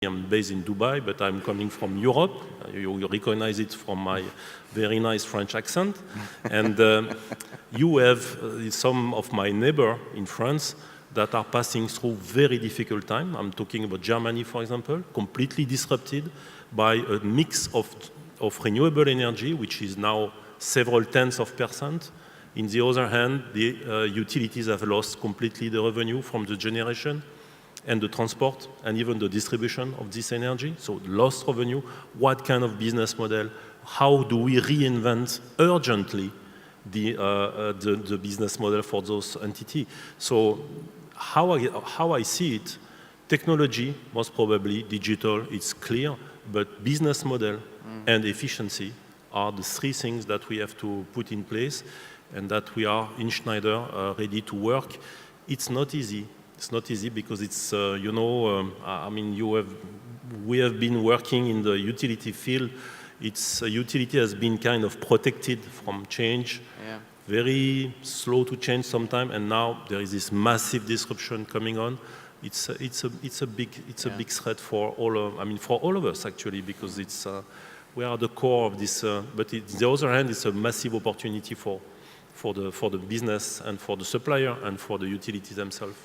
I'm based in Dubai, but I'm coming from Europe. You recognize it from my very nice French accent. And you have some of my neighbors in France that are passing through very difficult time. I'm talking about Germany, for example, completely disrupted by a mix of renewable energy, which is now several tenths of %. In the other hand, the utilities have lost completely the revenue from the generation and the transport and even the distribution of this energy. So lost revenue, what kind of business model? How do we reinvent urgently the business model for those entities? So how I see it, technology, most probably digital, it's clear, but business model and efficiency are the three things that we have to put in place and that we are in Schneider ready to work. It's not easy. It's not easy because it's, I mean, we have been working in the utility field. Utility has been kind of protected from change, very slow to change sometimes, and now there is this massive disruption coming on. It's a big threat for all of us actually, because we are the core of this. But on the other hand, it's a massive opportunity for the business and for the supplier and for the utilities themselves.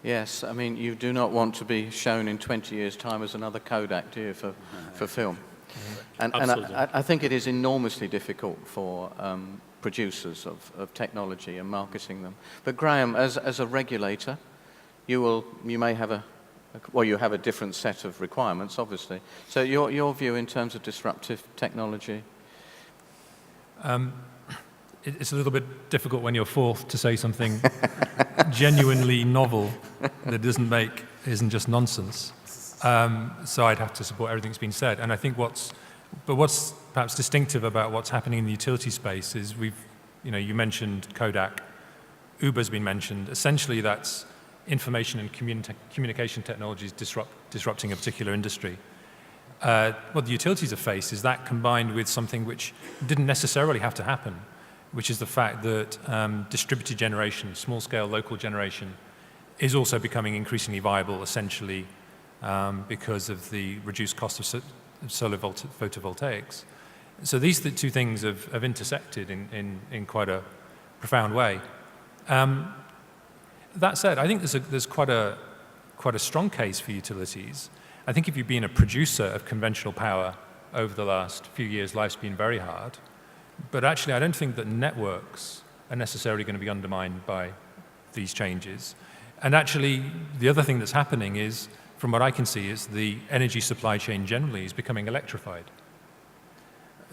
Yes, I mean, you do not want to be shown in 20 years' time as another Kodak, do you, for film? And I think it is enormously difficult for producers of technology and marketing them. But Graham, as a regulator, you may have you have a different set of requirements, obviously. So your view in terms of disruptive technology? It's a little bit difficult when you're fourth to say something genuinely novel that isn't just nonsense. So I'd have to support everything that's been said. And I think what's perhaps distinctive about what's happening in the utility space is you mentioned Kodak, Uber's been mentioned. Essentially, that's information and communication technologies disrupting a particular industry. What the utilities have faced is that combined with something which didn't necessarily have to happen, which is the fact that distributed generation, small-scale local generation, is also becoming increasingly viable, essentially because of the reduced cost of solar photovoltaics. So these two things have intersected in quite a profound way. That said, I think there's quite a strong case for utilities. I think if you've been a producer of conventional power over the last few years, life's been very hard. But actually, I don't think that networks are necessarily going to be undermined by these changes. And actually, the other thing that's happening is, from what I can see, is the energy supply chain generally is becoming electrified.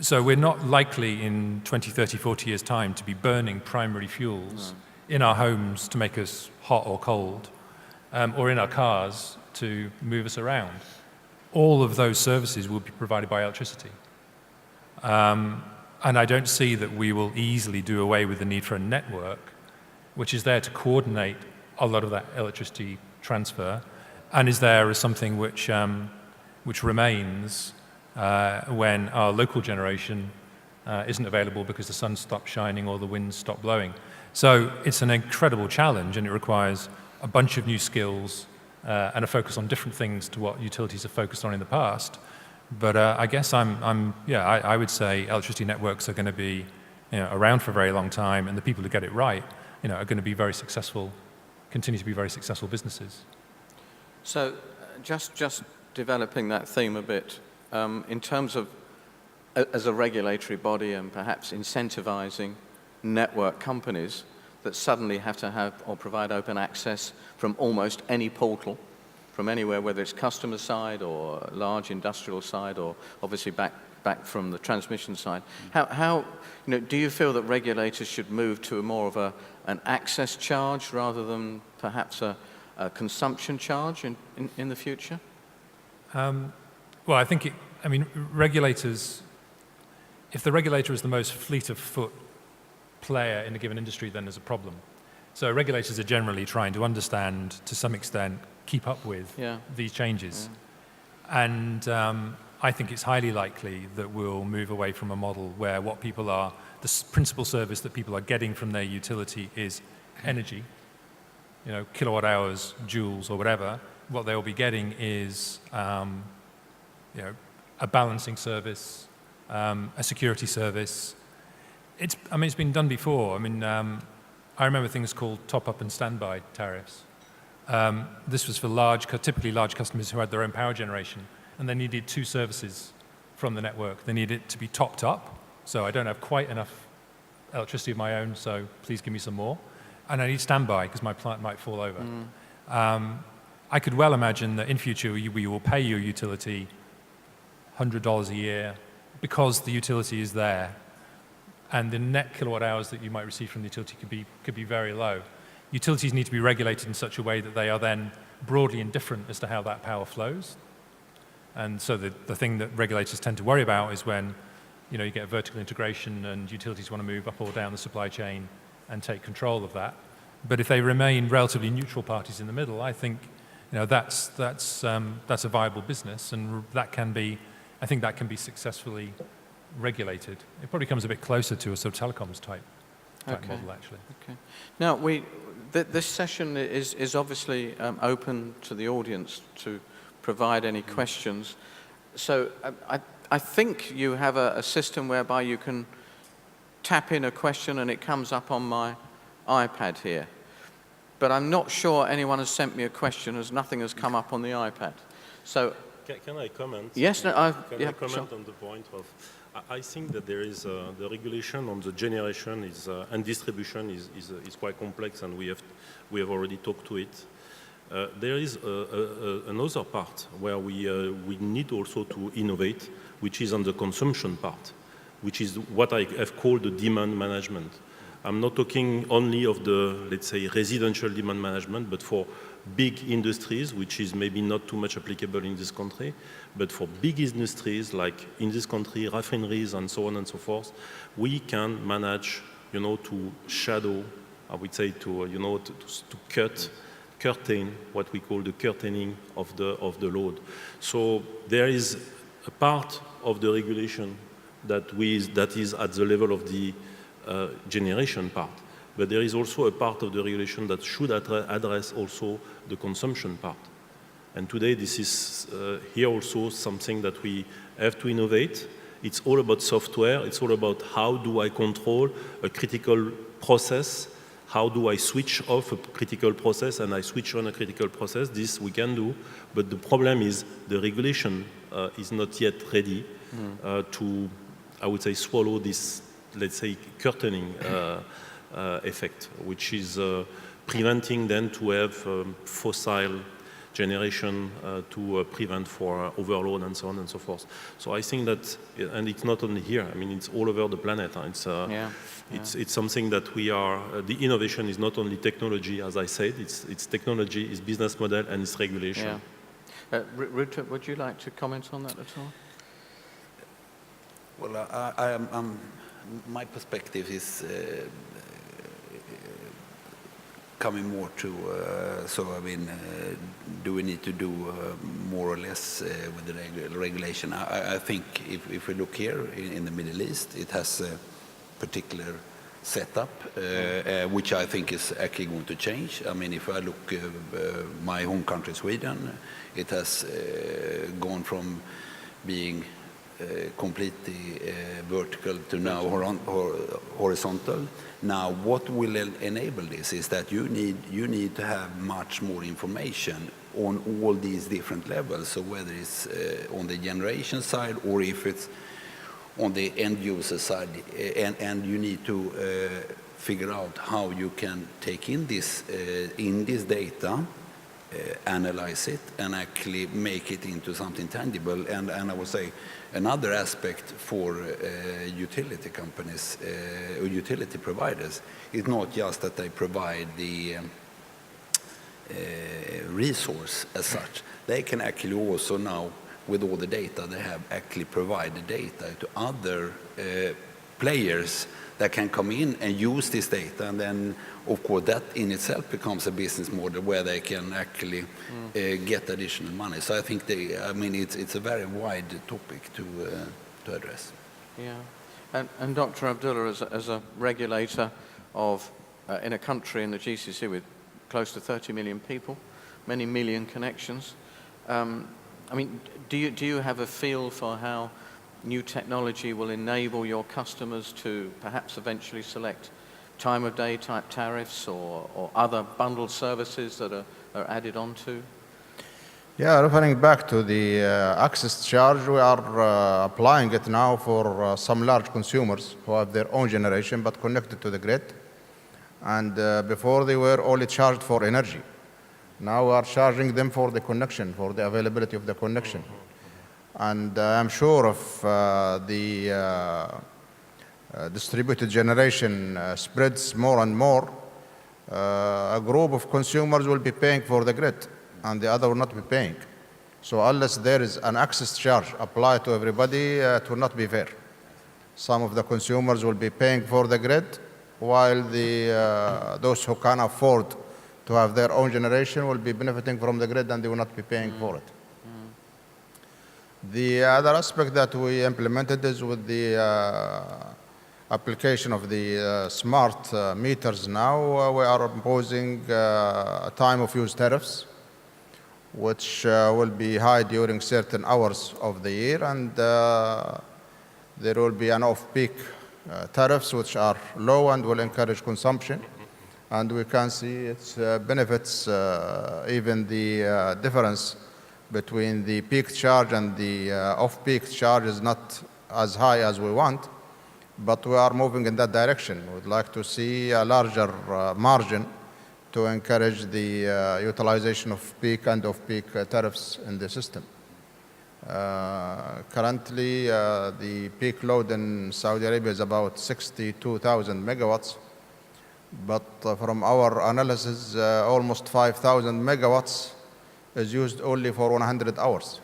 So we're not likely in 20, 30, 40 years' time to be burning primary fuels in our homes to make us hot or cold, or in our cars to move us around. All of those services will be provided by electricity. And I don't see that we will easily do away with the need for a network, which is there to coordinate a lot of that electricity transfer, and is there as something which remains when our local generation isn't available because the sun stopped shining or the winds stopped blowing. So it's an incredible challenge, and it requires a bunch of new skills and a focus on different things to what utilities have focused on in the past. But I guess I would say electricity networks are going to be around for a very long time, and the people who get it right are going to be very successful, continue to be very successful businesses. So just developing that theme a bit, in terms of as a regulatory body and perhaps incentivizing network companies that suddenly have to have or provide open access from almost any portal, from anywhere, whether it's customer side or large industrial side or obviously back from the transmission side. How do you feel that regulators should move to more of an access charge rather than perhaps a consumption charge in the future? Well, I think regulators, if the regulator is the most fleet of foot player in a given industry, then there's a problem. So regulators are generally trying to understand, to some extent, keep up with these changes. Yeah. And I think it's highly likely that we'll move away from a model where the principal service that people are getting from their utility is energy, kilowatt hours, joules, or whatever, what they'll be getting is a balancing service, a security service. It's been done before. I remember things called top-up and standby tariffs. This was for typically large customers who had their own power generation, and they needed two services from the network. They needed it to be topped up, so I don't have quite enough electricity of my own, so please give me some more. And I need standby because my plant might fall over. I could well imagine that in future we will pay your utility $100 a year because the utility is there, and the net kilowatt hours that you might receive from the utility could be very low. Utilities need to be regulated in such a way that they are then broadly indifferent as to how that power flows. And so the thing that regulators tend to worry about is when you get vertical integration and utilities want to move up or down the supply chain and take control of that. But if they remain relatively neutral parties in the middle, I think that's a viable business, and I think that can be successfully regulated. It probably comes a bit closer to a sort of telecoms type model, actually. Okay. Now, this session is obviously open to the audience to provide any questions. So I think you have a system whereby you can tap in a question and it comes up on my iPad here. But I'm not sure anyone has sent me a question, as nothing has come up on the iPad. So can I comment? Yes, no, I comment sure. on the point of, I think that there is the regulation on the generation and distribution is quite complex, and we have already talked to it. There is another part where we need also to innovate, which is on the consumption part, which is what I have called the demand management. I'm not talking only of the, let's say, residential demand management, but for big industries, which is maybe not too much applicable in this country, but for big industries like in this country, refineries and so on and so forth, we can manage, to shadow, I would say, to curtain what we call the curtaining of the load. So there is a part of the regulation that is at the level of the generation part, but there is also a part of the regulation that should address also the consumption part. And today this is here also something that we have to innovate. It's all about software. It's all about how do I control a critical process, how do I switch off a critical process and I switch on a critical process. This we can do, but the problem is the regulation is not yet ready to, I would say, swallow this, let's say, curtaining effect, which is preventing then to have fossil generation to prevent for overload and so on and so forth. So I think that, and it's not only here, it's all over the planet. It's something that we are, the innovation is not only technology, as I said, it's technology, it's business model, and it's regulation. Yeah. Ruud, would you like to comment on that at all? Well, my perspective is coming more to, do we need to do more or less with the regulation? I think if we look here in the Middle East, it has a particular setup, which I think is actually going to change. If I look my home country, Sweden, it has gone from being completely vertical to now horizontal. Now, what will enable this is that you need to have much more information on all these different levels. So whether it's on the generation side or if it's on the end user side, and you need to figure out how you can take in this data, analyze it, and actually make it into something tangible. And I would say another aspect for utility companies or utility providers is not just that they provide the resource as such. They can actually also now, with all the data they have, actually provide the data to other players that can come in and use this data, and then of course that in itself becomes a business model where they can actually get additional money. So I think it's a very wide topic to address. Yeah, and Dr. Abdullah, as a regulator of in a country in the GCC with close to 30 million people, many million connections. I mean, do you have a feel for how new technology will enable your customers to perhaps eventually select time of day type tariffs or other bundled services that are added onto? Yeah, referring back to the access charge, we are applying it now for some large consumers who have their own generation but connected to the grid. And before they were only charged for energy. Now we are charging them for the connection, for the availability of the connection. And I'm sure if the distributed generation spreads more and more, a group of consumers will be paying for the grid and the other will not be paying. So unless there is an access charge applied to everybody, it will not be fair. Some of the consumers will be paying for the grid, while those who can afford to have their own generation will be benefiting from the grid and they will not be paying for it. The other aspect that we implemented is with the application of the smart meters now. We are imposing time of use tariffs, which will be high during certain hours of the year, and there will be an off-peak tariffs which are low and will encourage consumption. And we can see its benefits, even the difference between the peak charge and the off-peak charge is not as high as we want, but we are moving in that direction. We would like to see a larger margin to encourage the utilization of peak and off-peak tariffs in the system. Currently, the peak load in Saudi Arabia is about 62,000 megawatts, but from our analysis, almost 5,000 megawatts is used only for 100 hours.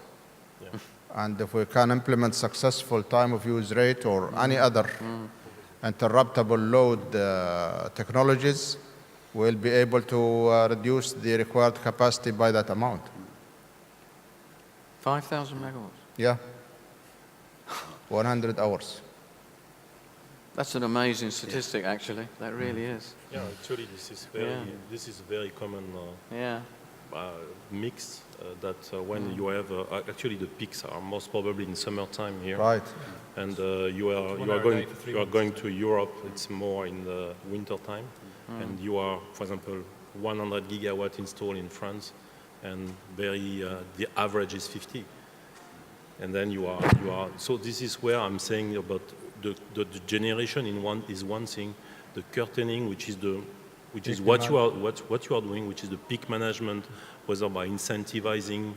Yeah. And if we can implement successful time of use rate or any other interruptible load technologies, we'll be able to reduce the required capacity by that amount. 5,000 megawatts? Yeah, 100 hours. That's an amazing statistic, actually. That really is. Yeah, actually, this is very common mix. That when you have actually the peaks are most probably in summertime here, right? And you are going to Europe. It's more in the winter time, and you are, for example, 100 gigawatt installed in France, and the average is 50. And then you are. So this is where I'm saying about the generation is one thing, the curtaining, which is what you are doing, which is the peak management, whether by incentivizing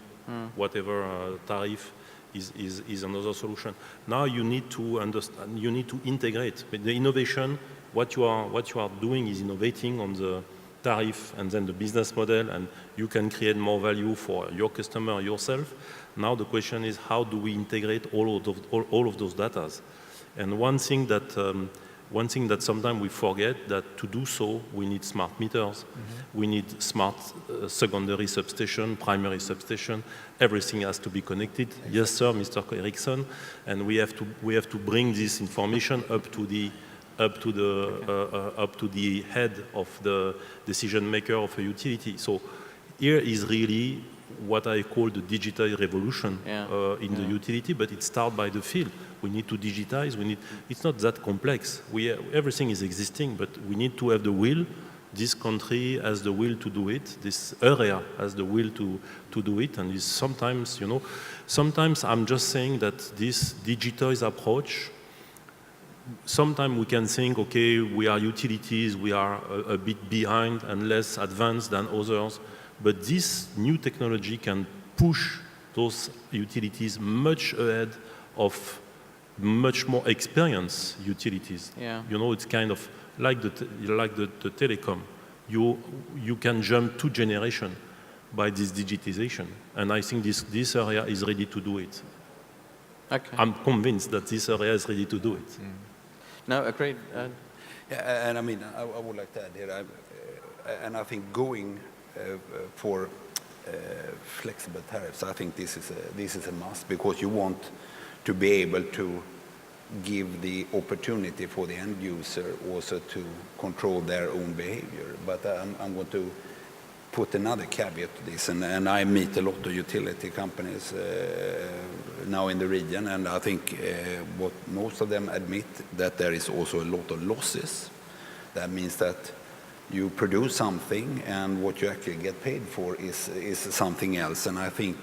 whatever tariff is another solution. Now you need to understand, you need to integrate the innovation. What you are doing is innovating on the tariff and then the business model, and you can create more value for your customer, yourself. Now the question is, how do we integrate all of those data? And one thing that sometimes we forget, that to do so, we need smart meters, we need smart secondary substation, primary substation. Everything has to be connected. Yes, sir, Mr. Eriksson. And we have to bring this information up to the head of the decision maker of a utility. So here is really what I call the digital revolution in the utility, but it starts by the field. We need to digitize. It's not that complex. Everything is existing, but we need to have the will. This country has the will to do it. This area has the will to do it. And sometimes I'm just saying that this digitized approach, sometimes we can think, okay, we are utilities, we are a bit behind and less advanced than others. But this new technology can push those utilities much ahead of much more experienced utilities. Yeah. It's kind of like the telecom. You can jump 2 generations by this digitization, and I think this area is ready to do it. Okay. I'm convinced that this area is ready to do it. No, agreed. Yeah, and I mean, I would like to add here, and I think going for flexible tariffs, I think this is a must, because you want to be able to give the opportunity for the end user also to control their own behavior. But I'm going to put another caveat to this, and I meet a lot of utility companies now in the region, and I think what most of them admit, that there is also a lot of losses. That means that you produce something, and what you actually get paid for is something else. And I think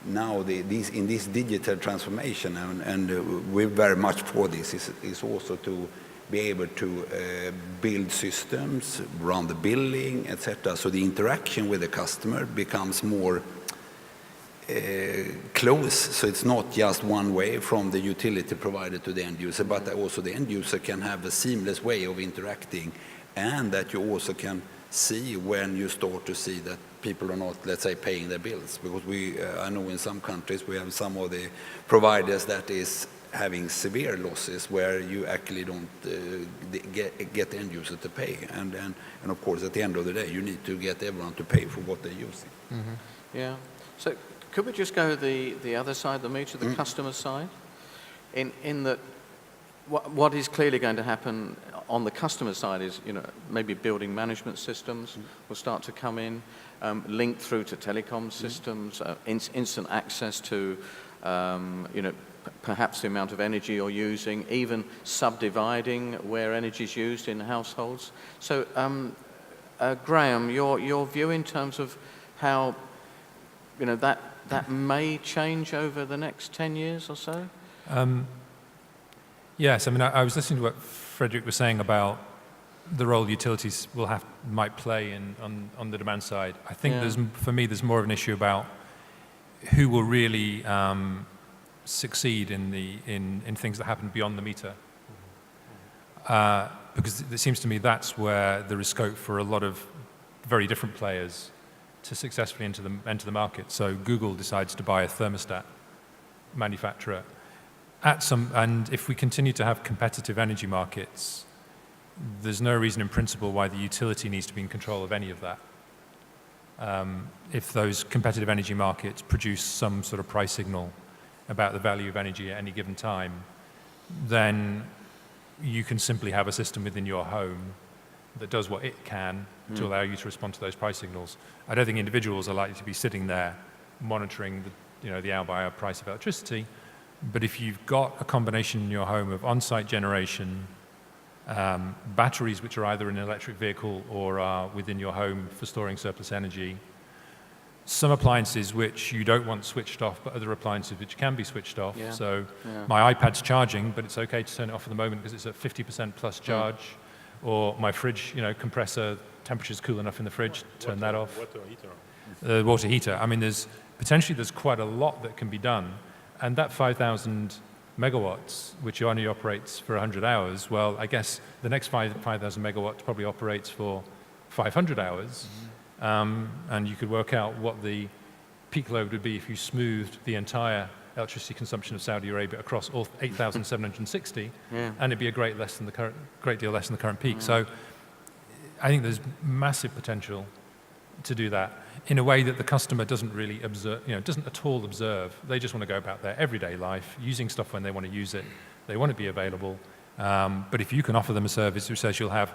now in this digital transformation, and we're very much for this, is also to be able to build systems, run the billing, etc. So the interaction with the customer becomes more close. So it's not just one way from the utility provider to the end user, but also the end user can have a seamless way of interacting, and that you also can see when you start to see that people are not, let's say, paying their bills. Because I know in some countries we have some of the providers that is having severe losses where you actually don't get the end user to pay. And of course, at the end of the day, you need to get everyone to pay for what they're using. Mm-hmm. Yeah. So could we just go the other side of the meter, the customer side? In that, what is clearly going to happen on the customer side is, maybe building management systems will start to come in, linked through to telecom systems, instant access to, perhaps the amount of energy you're using, even subdividing where energy is used in households. So, Graham, your view in terms of how, that may change over the next 10 years or so? Yes, I mean, I was listening to what Frederick was saying about the role utilities might play on the demand side. I think for me, there's more of an issue about who will really succeed in things that happen beyond the meter. Because it seems to me that's where there is scope for a lot of very different players to successfully enter the market. So Google decides to buy a thermostat manufacturer. And if we continue to have competitive energy markets, there's no reason in principle why the utility needs to be in control of any of that. If those competitive energy markets produce some sort of price signal about the value of energy at any given time, then you can simply have a system within your home that does what it can to allow you to respond to those price signals. I don't think individuals are likely to be sitting there monitoring the hour-by-hour price of electricity. But if you've got a combination in your home of on-site generation, batteries which are either in an electric vehicle or are within your home for storing surplus energy, some appliances which you don't want switched off, but other appliances which can be switched off. Yeah. So my iPad's charging, but it's okay to turn it off at the moment because it's at 50% plus charge. Or my fridge, compressor, temperature's cool enough in the fridge, turn that off. Water heater. The water heater. I mean, there's quite a lot that can be done. And that 5,000 megawatts, which only operates for 100 hours, well, I guess the next 5,000 megawatts probably operates for 500 hours. And you could work out what the peak load would be if you smoothed the entire electricity consumption of Saudi Arabia across all 8,760, and it'd be a great deal less than the current peak. So I think there's massive potential to do that in a way that the customer doesn't really observe, doesn't at all observe. They just want to go about their everyday life, using stuff when they want to use it. They want to be available. But if you can offer them a service which says you'll have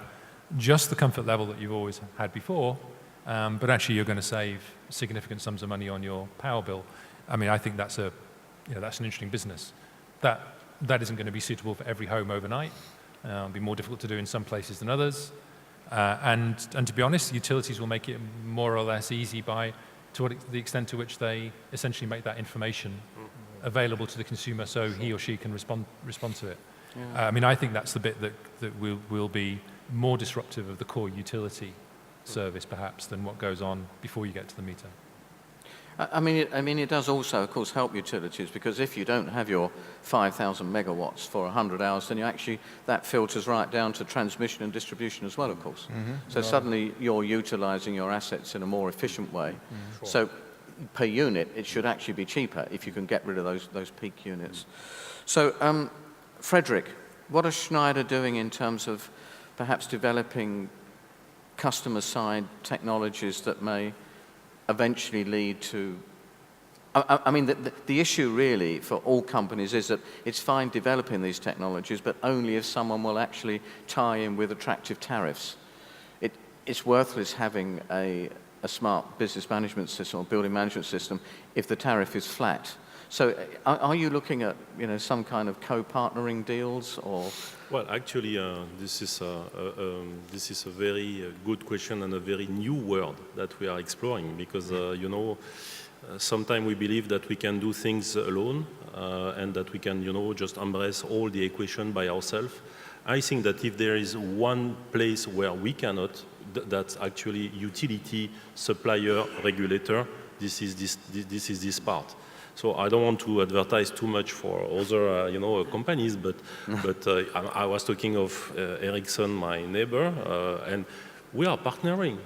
just the comfort level that you've always had before, but actually you're going to save significant sums of money on your power bill, I mean, I think that's an interesting business. That isn't going to be suitable for every home overnight. It'll be more difficult to do in some places than others. And to be honest, utilities will make it more or less easy to the extent to which they essentially make that information available to the consumer so he or she can respond to it. I mean, I think that's the bit that will be more disruptive of the core utility service, perhaps, than what goes on before you get to the meter. I mean, it does also, of course, help utilities, because if you don't have your 5,000 megawatts for 100 hours, then that filters right down to transmission and distribution as well, of course. So suddenly you're utilizing your assets in a more efficient way. So per unit, it should actually be cheaper if you can get rid of those peak units. So, Frederick, what is Schneider doing in terms of perhaps developing customer-side technologies that may eventually lead to... I mean, the issue really for all companies is that it's fine developing these technologies, but only if someone will actually tie in with attractive tariffs. It's worthless having a a smart business management system or building management system if the tariff is flat. So are you looking at, you know, some kind of co-partnering deals or? Well, actually, this is a very good question and a very new world that we are exploring because, you know, sometimes we believe that we can do things alone and that we can, you know, just embrace all the equation by ourselves. I think that if there is one place where we cannot, that's actually utility supplier regulator. This is this part. So I don't want to advertise too much for other, you know, companies, but I was talking of Ericsson, my neighbor, and we are partnering.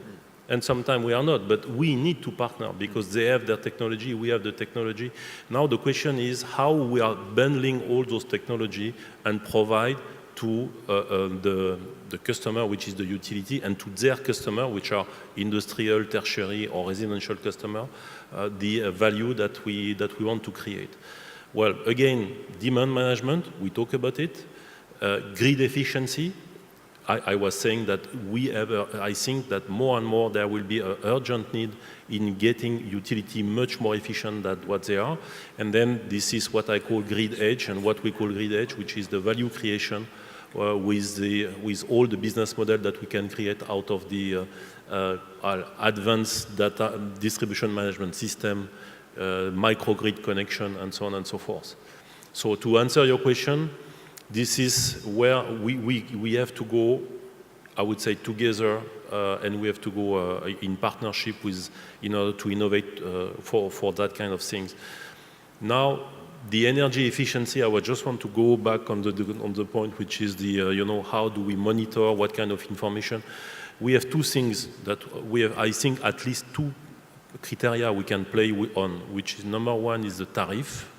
And sometimes we are not, but we need to partner because they have their technology, we have the technology. Now the question is how we are bundling all those technology and provide to the customer, which is the utility, and to their customer, which are industrial, tertiary, or residential customer, the value that we want to create. Well, again, demand management, we talk about it. Grid efficiency, I was saying that I think that more and more there will be an urgent need in getting utility much more efficient than what they are. And then this is what I call grid edge and what we call grid edge, which is the value creation with all the business model that we can create out of the advanced data distribution management system, microgrid connection, and so on and so forth. So to answer your question, this is where we have to go, I would say, together, and we have to go in partnership in order to innovate for that kind of things. Now, the energy efficiency, I would just want to go back on the point, which is the, you know, how do we monitor, what kind of information. We have two things that we have, I think, at least two criteria we can play on, which is number one is the tariff.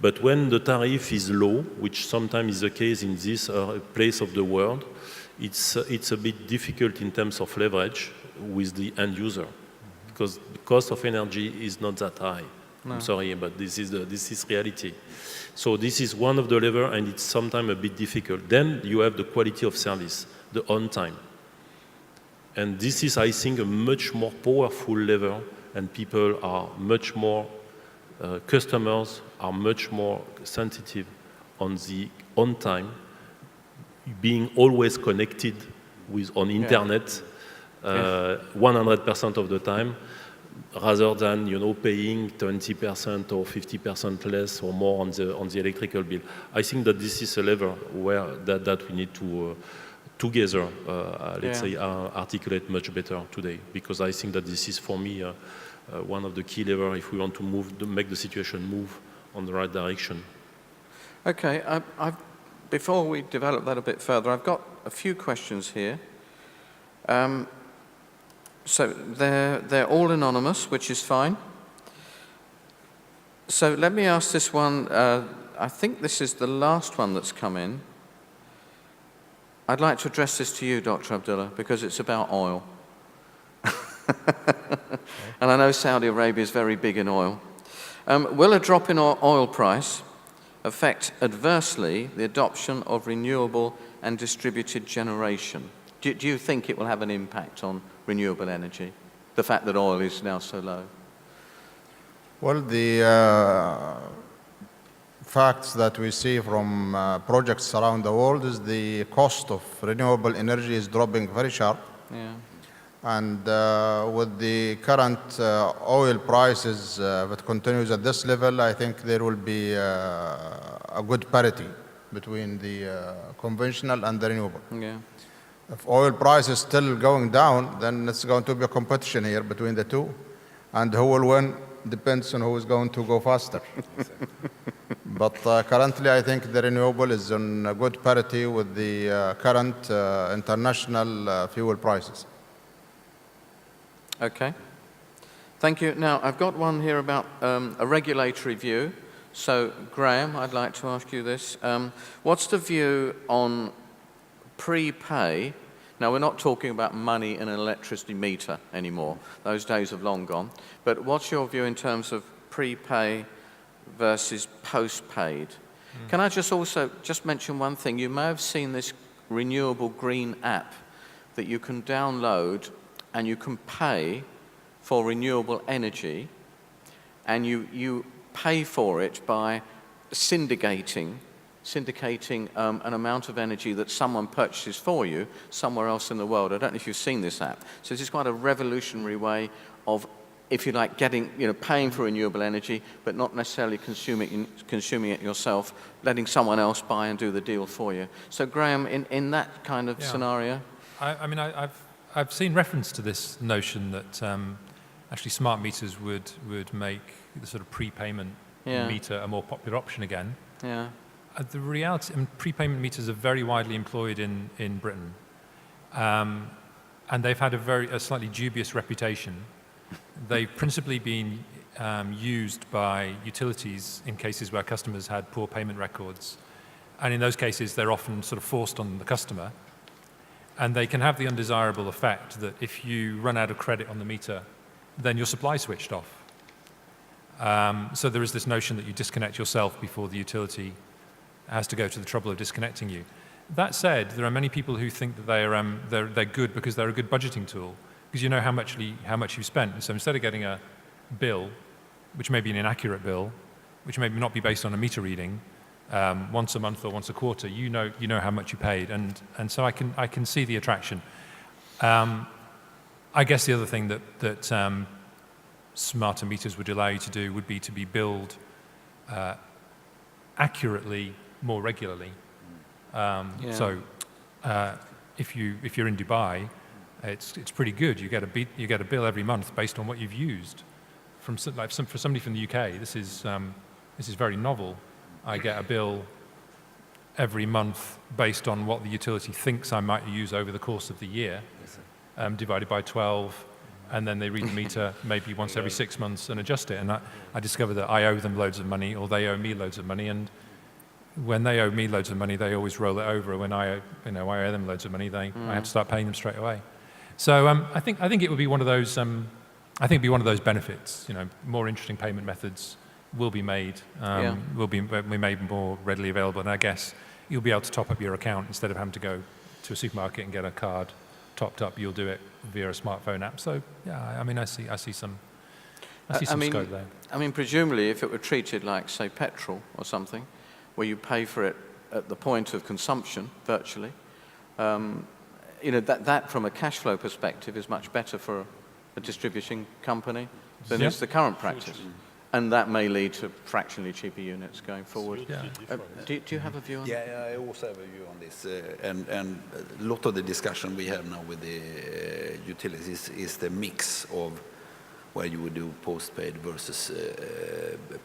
But when the tariff is low, which sometimes is the case in this place of the world, it's a bit difficult in terms of leverage with the end user, because the cost of energy is not that high. No. I'm sorry, but this is reality. So this is one of the levers, and it's sometimes a bit difficult. Then you have the quality of service, the on time. And this is, I think, a much more powerful lever, and people are much more, customers are much more sensitive on the on time, being always connected on internet 100% of the time, rather than, you know, paying 20% or 50% less or more on the electrical bill. I think that this is a lever where that we need to together, let's say, articulate much better today, because I think that this is, for me, one of the key levers if we want to make the situation move on the right direction. Okay, before we develop that a bit further, I've got a few questions here. So they're all anonymous, which is fine. So let me ask this one. I think this is the last one that's come in. I'd like to address this to you, Dr. Abdullah, because it's about oil. And I know Saudi Arabia is very big in oil. Will a drop in oil price affect adversely the adoption of renewable and distributed generation? Do you think it will have an impact on renewable energy, the fact that oil is now so low? Well, the facts that we see from projects around the world is the cost of renewable energy is dropping very sharp. Yeah. And with the current oil prices, if it continues at this level, I think there will be a good parity between the conventional and the renewable. Yeah. If oil price is still going down, then it's going to be a competition here between the two. And who will win depends on who is going to go faster. But currently, I think the renewable is on a good parity with the current international fuel prices. Okay. Thank you. Now, I've got one here about a regulatory view. So, Graham, I'd like to ask you this. What's the view on prepay? Now, we're not talking about money in an electricity meter anymore. Those days have long gone. But what's your view in terms of prepay versus postpaid? Can I just mention one thing? You may have seen this renewable green app that you can download, and you can pay for renewable energy, and you pay for it by syndicating an amount of energy that someone purchases for you somewhere else in the world. I don't know if you've seen this app. So this is quite a revolutionary way of, if you like, paying for renewable energy, but not necessarily consuming it yourself, letting someone else buy and do the deal for you. So Graham, in that kind of scenario? I've seen reference to this notion that actually smart meters would make the sort of prepayment meter a more popular option again. Yeah. The reality, prepayment meters are very widely employed in Britain, and they've had a slightly dubious reputation. They've principally been used by utilities in cases where customers had poor payment records, and in those cases they're often sort of forced on the customer, and they can have the undesirable effect that if you run out of credit on the meter, then your supply switched off. So there is this notion that you disconnect yourself before the utility has to go to the trouble of disconnecting you. That said, there are many people who think that they're good because they're a good budgeting tool, because you know how much you've spent. And so instead of getting a bill, which may be an inaccurate bill, which may not be based on a meter reading, once a month or once a quarter, you know how much you paid, and so I can see the attraction. I guess the other thing that smarter meters would allow you to do would be to be billed accurately more regularly. So if you're in Dubai, it's pretty good. You get a bill every month based on what you've used. For somebody from the UK, this is very novel. I get a bill every month based on what the utility thinks I might use over the course of the year, divided by 12, and then they read the meter maybe once every 6 months and adjust it. And I discover that I owe them loads of money, or they owe me loads of money, and when they owe me loads of money, they always roll it over. When I owe them loads of money, I have to start paying them straight away. So I think it would be one of those. I think it'd be one of those benefits. More interesting payment methods will be made. Will be made more readily available, and I guess you'll be able to top up your account instead of having to go to a supermarket and get a card topped up. You'll do it via a smartphone app. So yeah, I see some scope there. I mean, presumably, if it were treated like, say, petrol or something, where you pay for it at the point of consumption, virtually, that from a cash flow perspective is much better for a distribution company than is the current practice. And that may lead to fractionally cheaper units going forward. Do you have a view on that? Yeah, I also have a view on this. And a lot of the discussion we have now with the utilities is the mix of where you would do postpaid versus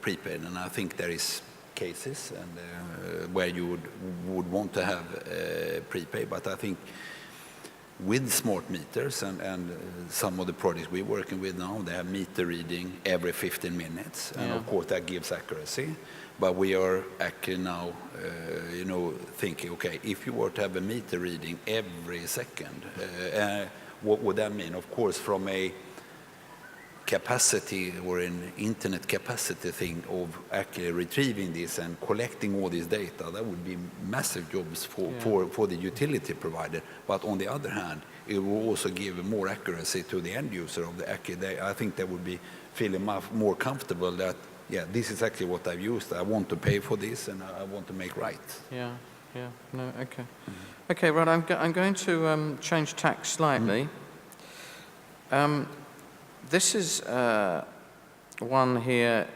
prepaid. And I think there is cases and where you would want to have prepaid. But I think with smart meters and some of the projects we're working with now, they have meter reading every 15 minutes. And of course that gives accuracy. But we are actually now, thinking, okay, if you were to have a meter reading every second, what would that mean? Of course, from a capacity or an internet capacity thing of actually retrieving this and collecting all this data, that would be massive jobs for the utility provider. But on the other hand, it will also give more accuracy to the end user of I think they would be feeling more comfortable that, this is actually what I've used. I want to pay for this and I want to make right. No, okay. Okay, right, I'm going to change tack slightly. This is one here.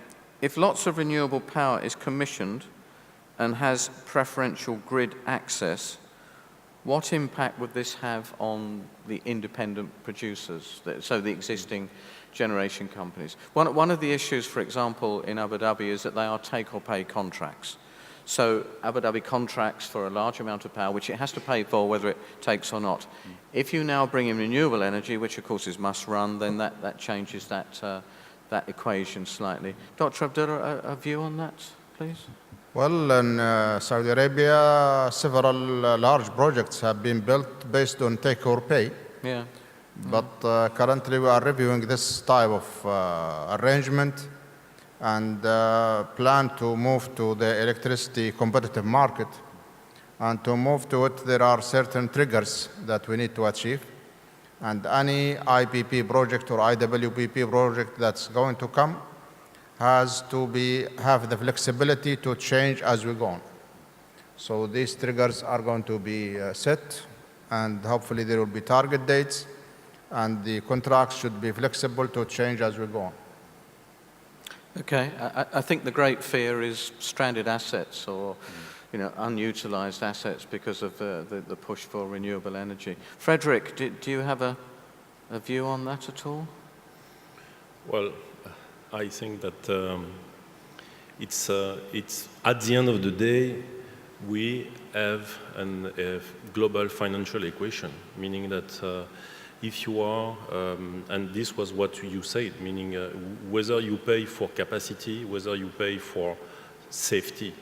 If lots of renewable power is commissioned and has preferential grid access, what impact would this have on the independent producers, so the existing generation companies? One of the issues, for example, in Abu Dhabi is that they are take-or-pay contracts. So Abu Dhabi contracts for a large amount of power, which it has to pay for whether it takes or not. If you now bring in renewable energy, which of course is must-run, then that changes that equation slightly. Dr. Abdullah, a view on that, please? Well, in Saudi Arabia, several large projects have been built based on take-or-pay. But currently we are reviewing this type of arrangement and plan to move to the electricity competitive market. And to move to it, there are certain triggers that we need to achieve. And any IPP project or IWPP project that's going to come has to have the flexibility to change as we go on. So these triggers are going to be set, and hopefully there will be target dates, and the contracts should be flexible to change as we go on. Okay, I think the great fear is stranded assets or unutilized assets because of the push for renewable energy. Frederick, do you have a view on that at all? Well, I think that it's at the end of the day, we have a global financial equation, meaning that if you are, and this was what you said, meaning whether you pay for capacity, whether you pay for safety.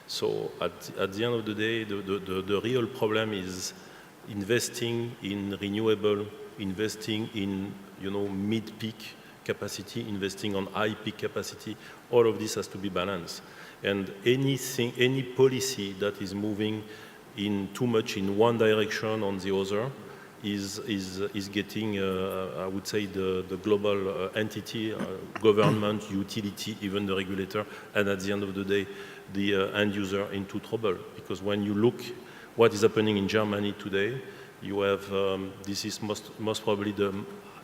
So at the end of the day, the real problem is investing in renewable, investing in mid-peak capacity, investing on high-peak capacity. All of this has to be balanced. And any policy that is moving in too much in one direction on the other is getting, I would say, the global entity, government, utility, even the regulator, and at the end of the day, the end user into trouble. Because when you look what is happening in Germany today, you have, this is most probably the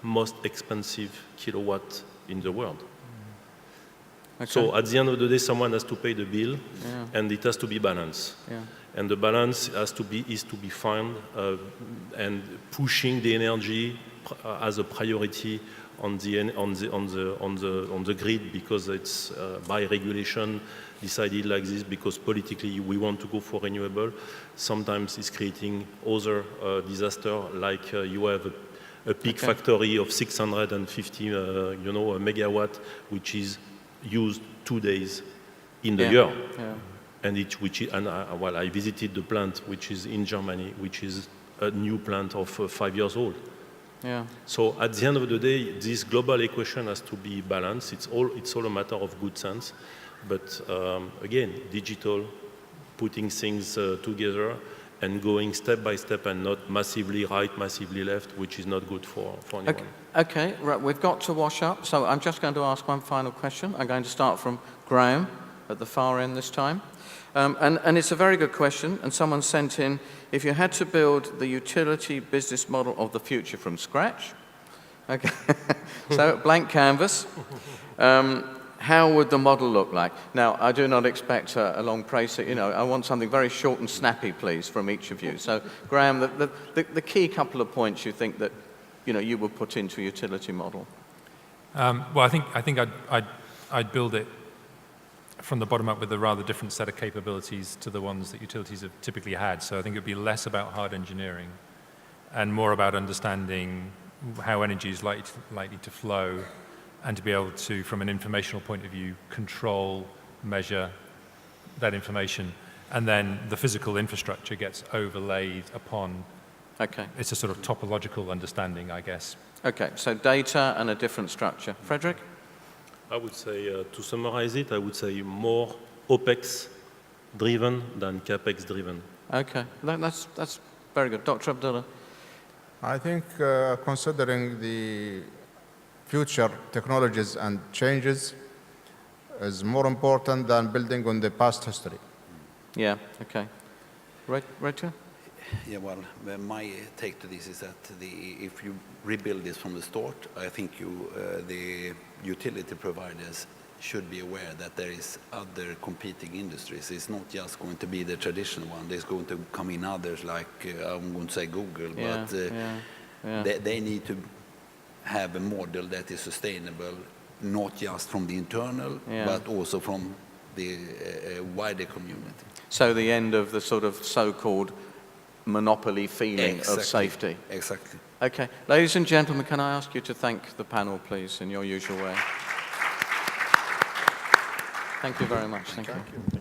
most expensive kilowatt in the world. Okay. So at the end of the day, someone has to pay the bill, yeah. and it has to be balanced. Yeah. And the balance is to be found, and pushing the energy as a priority on the grid, because it's by regulation decided like this, because politically we want to go for renewable. Sometimes it's creating other disaster, like you have a peak factory of 650 megawatt, which is used 2 days in the year. Yeah. And I visited the plant, which is in Germany, which is a new plant of 5 years old. Yeah. So at the end of the day, this global equation has to be balanced. It's all a matter of good sense. But again, digital, putting things together and going step by step and not massively right, massively left, which is not good for anyone. Okay, right, we've got to wash up. So I'm just going to ask one final question. I'm going to start from Graham at the far end this time. And it's a very good question, and someone sent in, if you had to build the utility business model of the future from scratch, okay, so blank canvas, how would the model look like? Now, I do not expect a long praise, I want something very short and snappy, please, from each of you. So, Graham, the key couple of points you think that, you would put into a utility model? Well, I think I'd build it from the bottom up with a rather different set of capabilities to the ones that utilities have typically had. So I think it would be less about hard engineering and more about understanding how energy is likely to flow, and to be able to, from an informational point of view, control, measure that information. And then the physical infrastructure gets overlaid upon. Okay. It's a sort of topological understanding, I guess. Okay, so data and a different structure. Frederick? I would say, to summarize it, I would say more OPEX driven than CAPEX driven. Okay, that's very good. Dr. Abdullah? I think considering the future technologies and changes is more important than building on the past history. Yeah, okay. Rachel? Yeah, well, my take to this is that if you rebuild this from the start, I think the utility providers should be aware that there is other competing industries. It's not just going to be the traditional one. There's going to come in others like, I'm going to say Google, but they need to have a model that is sustainable, not just from the internal, but also from the wider community. So the end of the sort of so-called monopoly feeling of safety. Exactly. Okay. Ladies and gentlemen, can I ask you to thank the panel, please, in your usual way? Thank you very much. Thank you.